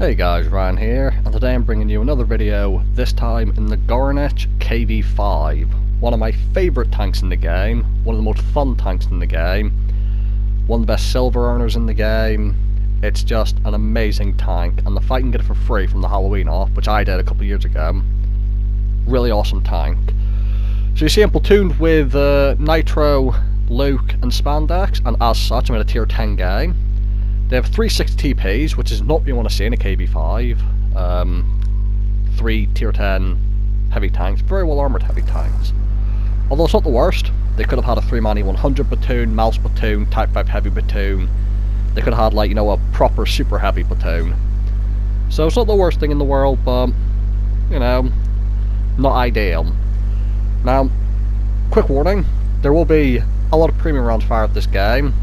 Hey guys, Ryan here, and today I'm bringing you another video, this time in the Gorynych KV5. One of my favourite tanks in the game, one of the most fun tanks in the game, one of the best silver earners in the game. It's just an amazing tank, and the fact you can get it for free from the Halloween off, which I did a couple of years ago, really awesome tank. So you see I'm platooned with Nitro, Luke and Spandex, and as such I'm in a tier 10 game. They have 360 TPs, which is not what you want to see in a KV5. 3 tier 10 heavy tanks, very well armoured heavy tanks. Although it's not the worst. They could have had a 3-man E100 platoon, mouse platoon, type 5 heavy platoon. They could have had, like, you know, a proper super heavy platoon. So it's not the worst thing in the world, but, you know, not ideal. Now, quick warning, there will be a lot of premium rounds fired at this game,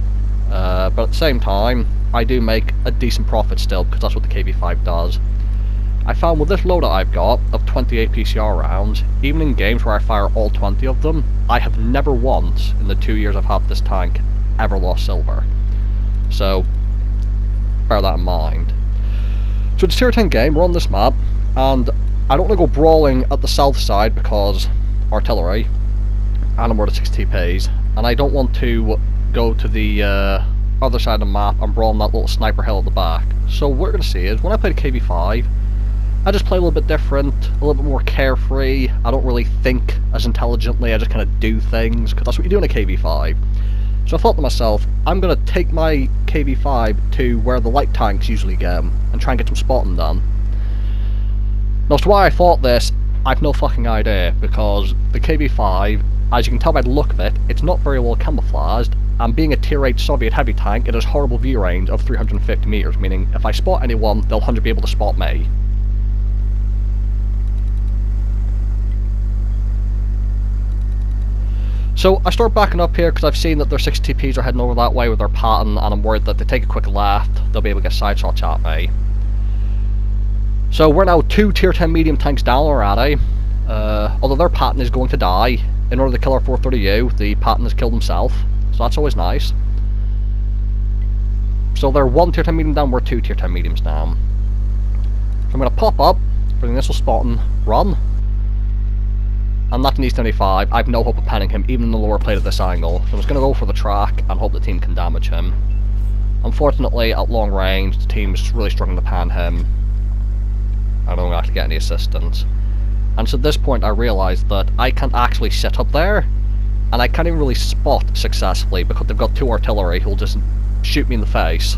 but at the same time, I do make a decent profit still, because that's what the KV5 does. I found with this loadout I've got, of 28 PCR rounds, even in games where I fire all 20 of them, I have never once, in the 2 years I've had this tank, ever lost silver. So, bear that in mind. So it's a tier 10 game, we're on this map, and I don't want to go brawling at the south side because artillery, and I'm worth 6 TPs, and I don't want to go to the other side of the map and brawl on that little sniper hill at the back. So what we're going to see is, when I play the KV5, I just play a little bit different, a little bit more carefree. I don't really think as intelligently, I just kind of do things, because that's what you do in a KV5. So I thought to myself, I'm going to take my KV5 to where the light tanks usually go, and try and get some spotting done. Now, as to why I thought this, I've no fucking idea, because the KV5, as you can tell by the look of it, it's not very well camouflaged, and being a tier 8 Soviet heavy tank, it has horrible view range of 350 meters, meaning if I spot anyone, they'll 100% be able to spot me. So I start backing up here because I've seen that their 6 TPs are heading over that way with their pattern, and I'm worried that if they take a quick left, they'll be able to get side shots at me. So we're now 2 tier 10 medium tanks down already, although their pattern is going to die. In order to kill our 430U, the pattern has killed himself, so that's always nice. So they're 1 tier 10 medium down, we're 2 tier 10 mediums down. So I'm going to pop up for the initial spot and run. And that's an E75. I have no hope of penning him, even in the lower plate at this angle. So I'm just going to go for the track and hope the team can damage him. Unfortunately, at long range, the team is really struggling to pan him. I don't actually get any assistance. And so at this point I realised that I can't actually sit up there, and I can't even really spot successfully because they've got 2 artillery who'll just shoot me in the face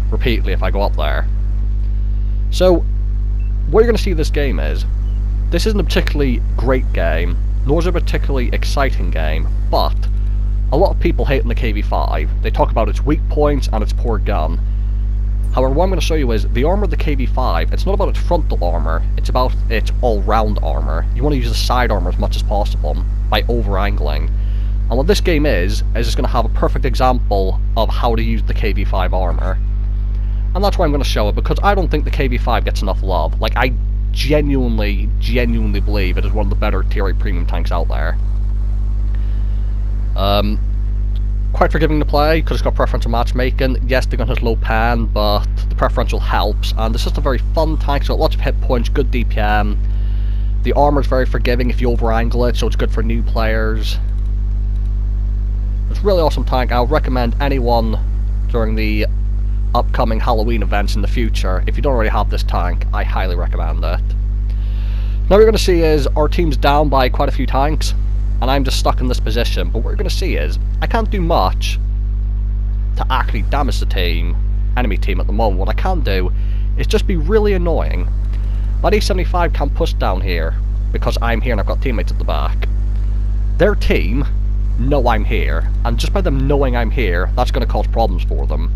repeatedly if I go up there. So, what you're going to see this game is, this isn't a particularly great game, nor is it a particularly exciting game, but a lot of people hate on the KV5. They talk about its weak points and its poor gun. However, what I'm going to show you is, the armour of the KV5, it's not about its frontal armour, it's about its all-round armour. You want to use the side armour as much as possible, by over-angling. And what this game is it's going to have a perfect example of how to use the KV5 armour. And that's why I'm going to show it, because I don't think the KV5 gets enough love. Like, I genuinely believe it is one of the better tier 8 premium tanks out there. Quite forgiving to play, because it's got preferential matchmaking. Yes, the gun has low pan, but the preferential helps, and it's just a very fun tank. It's got lots of hit points, good DPM. The armor is very forgiving if you over-angle it, so it's good for new players. It's a really awesome tank. I would recommend anyone during the upcoming Halloween events in the future, if you don't already have this tank, I highly recommend it. Now what you're going to see is, our team's down by quite a few tanks, and I'm just stuck in this position, but what you're going to see is, I can't do much to actually damage the enemy team at the moment. What I can do is just be really annoying. My E75 can't push down here, because I'm here and I've got teammates at the back. Their team know I'm here, and just by them knowing I'm here, that's going to cause problems for them.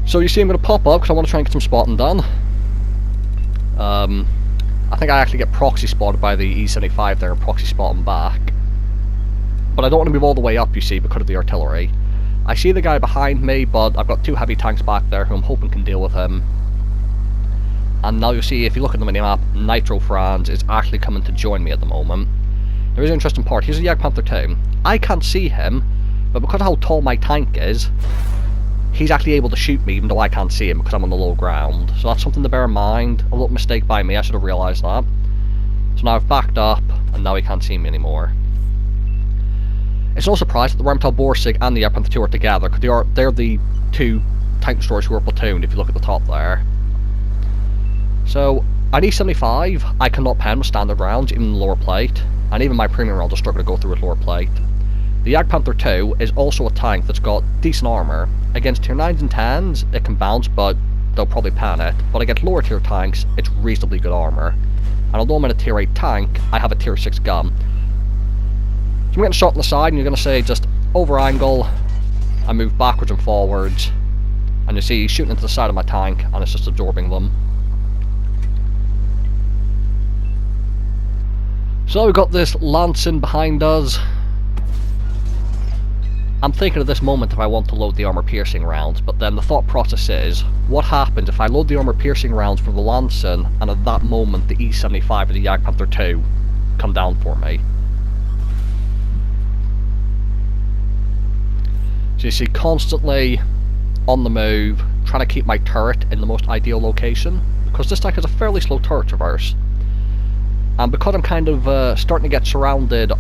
So you see I'm going to pop up, because I want to try and get some spotting done. I think I actually get proxy spotted by the E75 there and proxy spot him back. But I don't want to move all the way up, you see, because of the artillery. I see the guy behind me, but I've got 2 heavy tanks back there who I'm hoping can deal with him. And now you'll see, if you look at the minimap, Nitro Franz is actually coming to join me at the moment. There is an interesting part. Here's a Jagdpanther 2. I can't see him, but because of how tall my tank is, he's actually able to shoot me even though I can't see him because I'm on the low ground. So that's something to bear in mind. A little mistake by me, I should have realised that. So now I've backed up, and now he can't see me anymore. It's no surprise that the Rheinmetall Borsig and the Panther 2 are together, because they're the two tank destroyers who are platooned, if you look at the top there. So, at E75, I cannot pen with standard rounds, even the lower plate, and even my premium rounds are struggling to go through with lower plate. The Panther 2 is also a tank that's got decent armour. Against tier 9s and 10s, it can bounce, but they'll probably pan it. But against lower tier tanks, it's reasonably good armour. And although I'm in a tier 8 tank, I have a tier 6 gun. So I'm getting shot on the side, and you're going to say just over angle, I move backwards and forwards, and you see he's shooting into the side of my tank, and it's just absorbing them. So we've got this Lansen behind us. I'm thinking at this moment if I want to load the armor piercing rounds, but then the thought process is, what happens if I load the armor piercing rounds from the Lansen, and at that moment the E75 and the Panther 2 come down for me? So you see, constantly on the move, trying to keep my turret in the most ideal location, because this tank has a fairly slow turret traverse. And because I'm kind of starting to get surrounded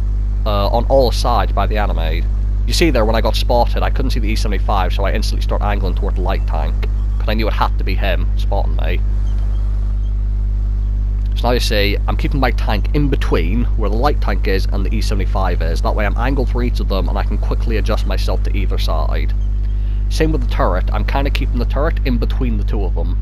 on all sides by the enemy, you see there when I got spotted, I couldn't see the E75, so I instantly start angling toward the light tank, because I knew it had to be him spotting me. So now you see, I'm keeping my tank in between where the light tank is and the E75 is. That way I'm angled for each of them and I can quickly adjust myself to either side. Same with the turret, I'm kind of keeping the turret in between the two of them.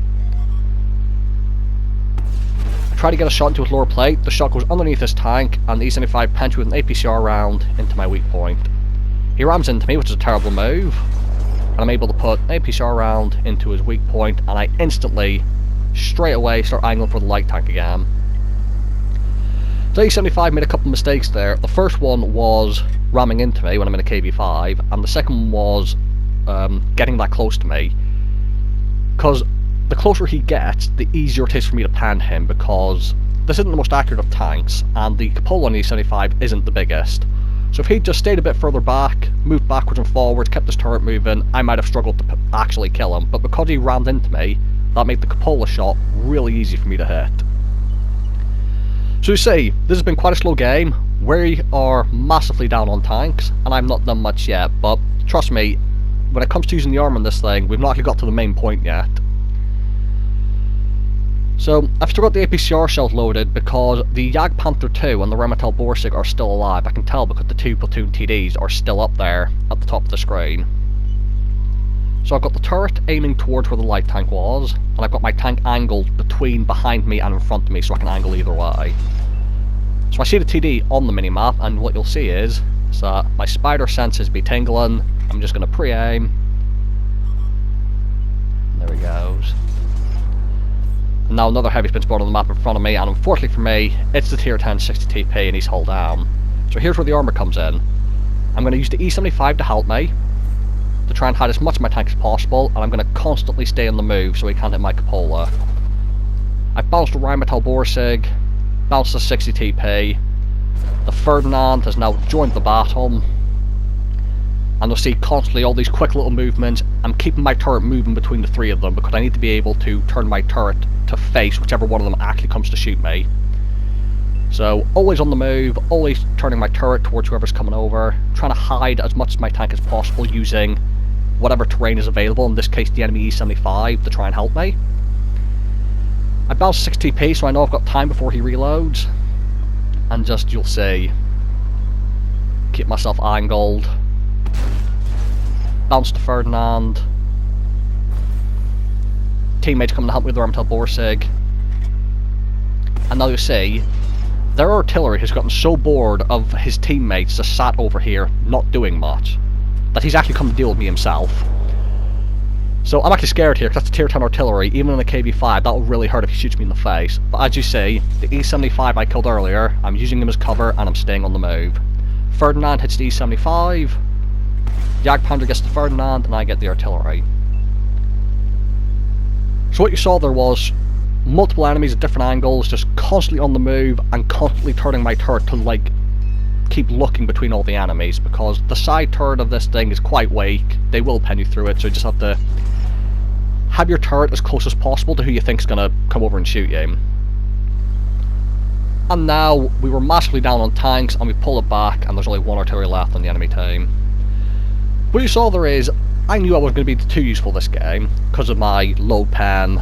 I try to get a shot into his lower plate, the shot goes underneath his tank, and the E75 punches with an APCR round into my weak point. He rams into me, which is a terrible move, and I'm able to put an APCR round into his weak point, and I instantly, straight away, start angling for the light tank again. So E75 made a couple of mistakes there. The first one was ramming into me when I'm in a KV5, and the second one was getting that close to me. Because the closer he gets, the easier it is for me to pan him, because this isn't the most accurate of tanks, and the cupola on E75 isn't the biggest. So if he'd just stayed a bit further back, moved backwards and forwards, kept his turret moving, I might have struggled to actually kill him. But because he rammed into me, that made the cupola shot really easy for me to hit. So you see, this has been quite a slow game. We are massively down on tanks, and I've not done much yet, but trust me, when it comes to using the armor on this thing, we've not actually got to the main point yet. So, I've still got the APCR shells loaded because the Panther 2 and the Rheinmetall Borsig are still alive. I can tell because the two platoon TDs are still up there at the top of the screen. So I've got the turret aiming towards where the light tank was, and I've got my tank angled behind me and in front of me so I can angle either way. So I see the TD on the minimap, and what you'll see is that my spider senses be tingling. I'm just going to pre-aim. There he goes. And now another heavy's been spotted on the map in front of me, and unfortunately for me, it's the tier 10 60 TP and he's hull down. So here's where the armour comes in. I'm going to use the E75 to help me, to try and hide as much of my tank as possible, and I'm going to constantly stay on the move so he can't hit my cupola. I've bounced the Rheinmetall Borsig, bounced the 60 TP, the Ferdinand has now joined the battle, and you'll see constantly all these quick little movements. I'm keeping my turret moving between the three of them because I need to be able to turn my turret to face whichever one of them actually comes to shoot me. So always on the move, always turning my turret towards whoever's coming over, trying to hide as much of my tank as possible using whatever terrain is available, in this case the enemy E75, to try and help me. I bounced 6 TP so I know I've got time before he reloads, and just, you'll see, keep myself angled, bounce to Ferdinand, teammates coming to help me with the Rheinmetall Borsig, and now you see, their artillery has gotten so bored of his teammates just sat over here not doing much, that he's actually come to deal with me himself. So I'm actually scared here, because that's tier 10 artillery. Even in a KV5, that will really hurt if he shoots me in the face. But as you see, the E75 I killed earlier, I'm using him as cover and I'm staying on the move. Ferdinand hits the E75, Panther gets the Ferdinand, and I get the artillery. So what you saw there was multiple enemies at different angles, just constantly on the move and constantly turning my turret to, like, keep looking between all the enemies, because the side turret of this thing is quite weak. They will pen you through it, so you just have to have your turret as close as possible to who you think is going to come over and shoot you. And now we were massively down on tanks, and we pull it back, and there's only one artillery left on the enemy team. What you saw there is, I knew I wasn't going to be too useful this game because of my low pen,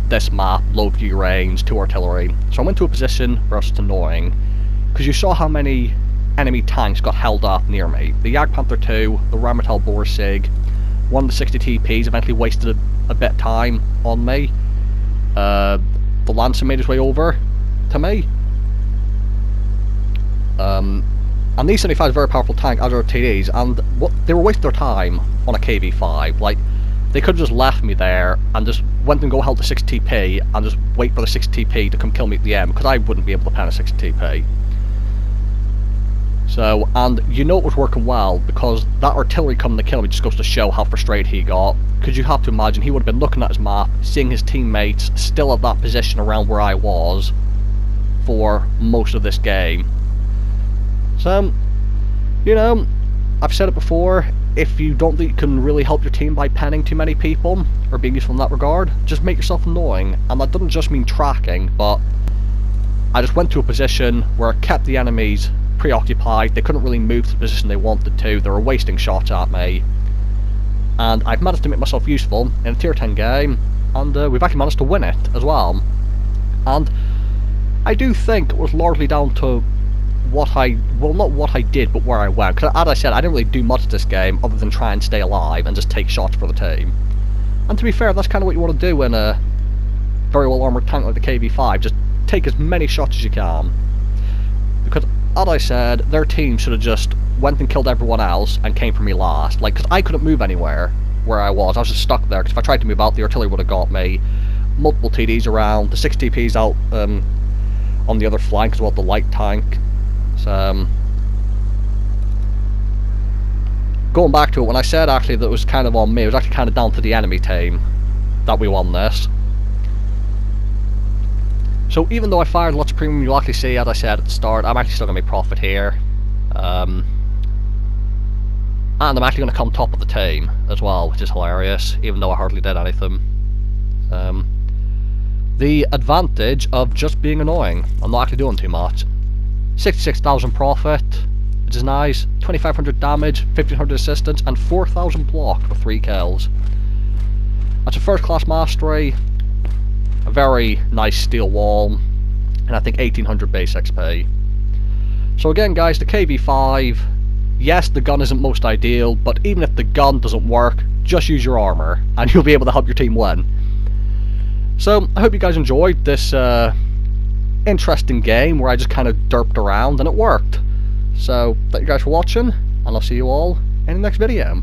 this map, low view range, 2 artillery. So I went to a position where it was annoying, because you saw how many enemy tanks got held up near me. The Jagdpanther 2, the Rheinmetall Borsig, one of the 60 TPs eventually wasted a bit of time on me. The Lansen made his way over to me. And these 75 is a very powerful tank, as are TDs, and they were wasting their time on a KV5. Like, they could have just left me there and just went and go help the 60 TP and just wait for the 60 TP to come kill me at the end, because I wouldn't be able to pen a 60 TP. So, and you know it was working well, because that artillery coming to kill me just goes to show how frustrated he got. Because you have to imagine he would have been looking at his map, seeing his teammates still at that position around where I was for most of this game. So, you know, I've said it before, if you don't think you can really help your team by penning too many people, or being useful in that regard, just make yourself annoying. And that doesn't just mean tracking, but I just went to a position where I kept the enemies preoccupied. They couldn't really move to the position they wanted to. They were wasting shots at me. And I've managed to make myself useful in a tier 10 game, and we've actually managed to win it as well. And I do think it was largely down to well, not what I did, but where I went. Because as I said, I didn't really do much this game other than try and stay alive and just take shots for the team. And to be fair, that's kind of what you want to do in a very well armoured tank like the KV5. Just take as many shots as you can. Because, as I said, their team should have just went and killed everyone else and came for me last. Like, because I couldn't move anywhere where I was just stuck there. Because if I tried to move out, the artillery would have got me. Multiple TDs around, the 6 TPs out on the other flank as well, the light tank. So, going back to it, when I said actually that it was kind of on me, it was actually kind of down to the enemy team that we won this. So even though I fired lots of premium, you'll actually see, as I said at the start, I'm actually still going to make profit here. And I'm actually going to come top of the team as well, which is hilarious, even though I hardly did anything. The advantage of just being annoying. I'm not actually doing too much. 66,000 profit, which is nice. 2,500 damage, 1,500 assistance, and 4,000 block for 3 kills. That's a first class mastery, a very nice steel wall, and I think 1,800 base XP. So again guys, the KV5, yes, the gun isn't most ideal, but even if the gun doesn't work, just use your armour, and you'll be able to help your team win. So, I hope you guys enjoyed this interesting game where I just kind of derped around and it worked. So, thank you guys for watching, and I'll see you all in the next video.